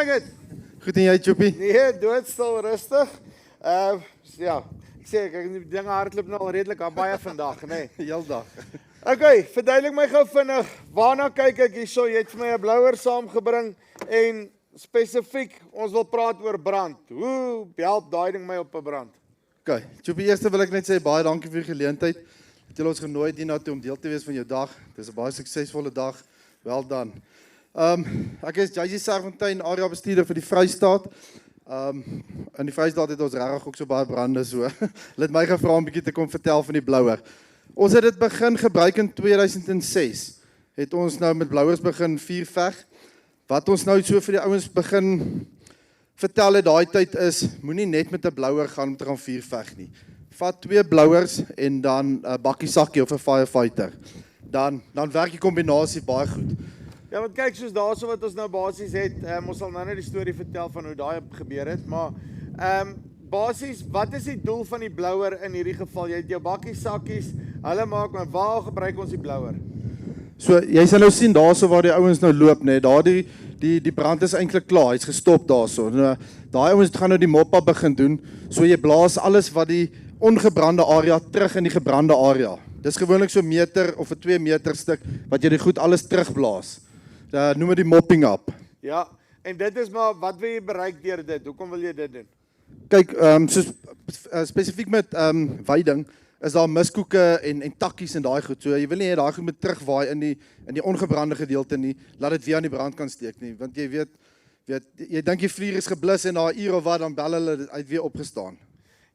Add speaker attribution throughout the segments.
Speaker 1: lyk dit?
Speaker 2: Goed en jy, Choppie?
Speaker 1: Nee, doodstil, rustig. Ja, ek sê, ek die dinge hardloop nou al redelik aan baie vandag, nee.
Speaker 2: Heeldag.
Speaker 1: Okay, verduidelik my gou vinnig, waarna kyk ek hierso? Jy het vir my 'n blouer saamgebring en spesifiek, ons wil praat oor brand. Hoe help daai ding my op 'n brand?
Speaker 2: Okay, Choppie, eers wil ek net sê baie dankie vir die geleentheid. Het julle ons genooi het hiernatoe om deel te wees van jou dag. Dis 'n baie suksesvolle dag. Wel dan. Ek is JJ Serfontein, area bestuurder vir die Vrystaat. In die Vrystaat het ons regtig ook so baie brande so. Hulle het my gevra om 'n bietjie te kom vertel van die blouer. Ons het dit begin gebruik in 2006. Het ons nou met blouers begin vuurveg. Wat ons nou so vir die ouens begin vertel het daai tyd is, moenie net met 'n blouer gaan om te gaan vuurveg nie. Vat 2 blouers en dan 'n bakkie sakkie of 'n firefighter. Dan werk die kombinasie baie goed.
Speaker 1: Ja, want kyk, soos daarso wat ons nou basies het, ons sal nou net die storie vertel van hoe daai gebeur het, maar basies, wat is die doel van die blouer in hierdie geval? Jy het jou bakkie sakkies, hulle maak, maar waar gebruik ons die blouer?
Speaker 2: So, jy sal nou sien daarso waar die ouens nou loop, nee, daar die brand is eintlik klaar, hy's gestop daarso. Nou, daai ouens gaan nou die moppa begin doen, so jy blaas alles wat die ongebrande area terug in die gebrande area. Dis gewoonlik so 'n meter of 'n 2 meter stuk wat jy dit goed alles terugblaas. Noem dit die mopping up.
Speaker 1: Ja, en dit is maar, wat wil jy bereik deur dit? Hoekom wil jy dit doen?
Speaker 2: Kyk, soos spesifiek met weiding, is daar miskoeke en takkies en daai goed. So jy wil nie hê daai goed moet terugwaai in die ongebrande gedeelte nie, laat dit weer aan die brand kan steek nie, want jy weet jy dink die vlieg is geblus en na 'n uur of wat dan bel hulle dit uit weer opgestaan.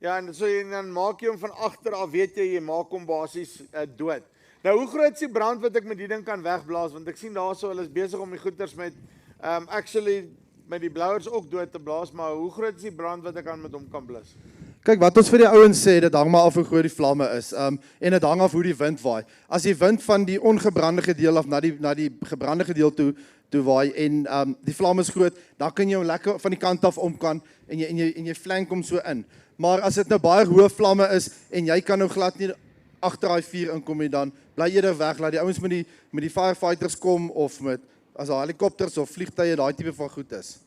Speaker 1: Ja, en so dan maak jy hom van agter af, weet jy maak hom basies dood. Nou, hoe groot is die brand wat ek met die ding kan wegblaas? Want ek sien daarso, hulle is besig om die goeders met, actually, met die blouers ook dood te blaas, maar hoe groot is die brand wat ek met hom kan blus?
Speaker 2: Kyk, wat ons vir die ouens sê, dit hang maar af hoe groot die vlamme is, en dit hang af hoe die wind waai. As die wind van die ongebrande gedeelte af na die gebrande gedeelte toe waai en die vlam is groot, dan kan jy hom lekker van die kant af omkan en jy flank hom so in. Maar as dit nou baie hoë vlamme is en jy kan nou glad nie agter daai vuur inkom nie, dan bly eerder weg, laat die ouens met die firefighters kom of met as daar helikopters of vliegtye, daai tipe van goed is.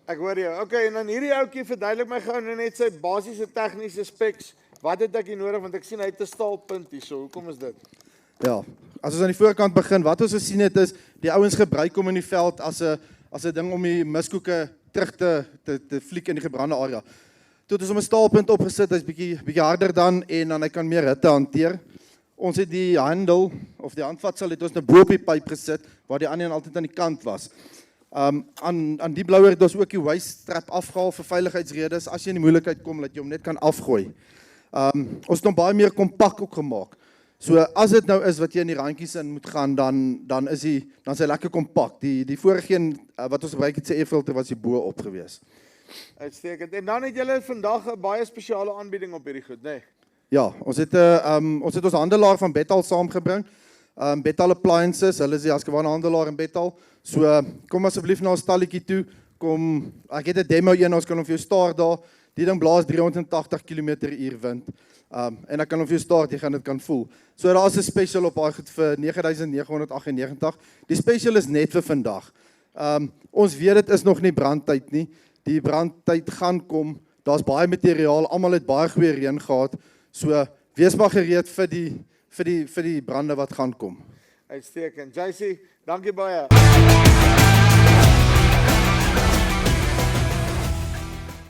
Speaker 1: Ek hoor jou. Okay, en dan hierdie ouetjie verduidelik my gou net sy basiese tegniese specs. Wat het ek hier nodig, want ek sien hy het 'n staalpunt hierso. Hoekom is dit?
Speaker 2: Ja, as ons aan die voorkant begin, wat ons gesien het is, die ouens gebruik hom in die veld as 'n ding om die miskoeke terug te fliek in die gebrande area. Toe het ons om 'n staalpunt opgesit, hy's bietjie harder dan en hy kan meer hitte hanteer. Ons het die handel of die handvatsel het ons nou bo op die pyp gesit waar die ander een altyd aan die kant was. Aan die blouer het ons ook die waste strap afgehaal vir veiligheidsredes. As jy in die moeilikheid kom, dat jy hom net kan afgooi. Ons het hom baie meer kompak ook gemaak. So as dit nou is wat jy in die randjies in moet gaan, dan is hy lekker kompak. Die vorige een wat ons gebruik het sy airfilter was hier bo op gewees.
Speaker 1: Uitstekend. En dan het julle vandag 'n baie spesiale aanbieding op hierdie goed, nee?
Speaker 2: Ja, ons het ons handelaar van Bethal saamgebring. Bethal Appliances, hulle is die Askewaan handelaar in Bethal. So kom asseblief na ons stalletjie toe. Kom, ek het 'n demo een, ons kan hom vir jou staar daar. Die ding blaas 380 km/h wind. En ek kan hom vir jou staar, jy gaan dit kan voel. So daar is 'n special op daai goed vir 9.998. Die special is net vir vandag. Ons weet dit is nog nie brandtyd nie. Die brandtyd gaan kom. Daar's baie materiaal, almal het baie goeie reën gehad. So wees maar gereed vir die brande wat gaan kom.
Speaker 1: Uitstekend. JC, dankie baie.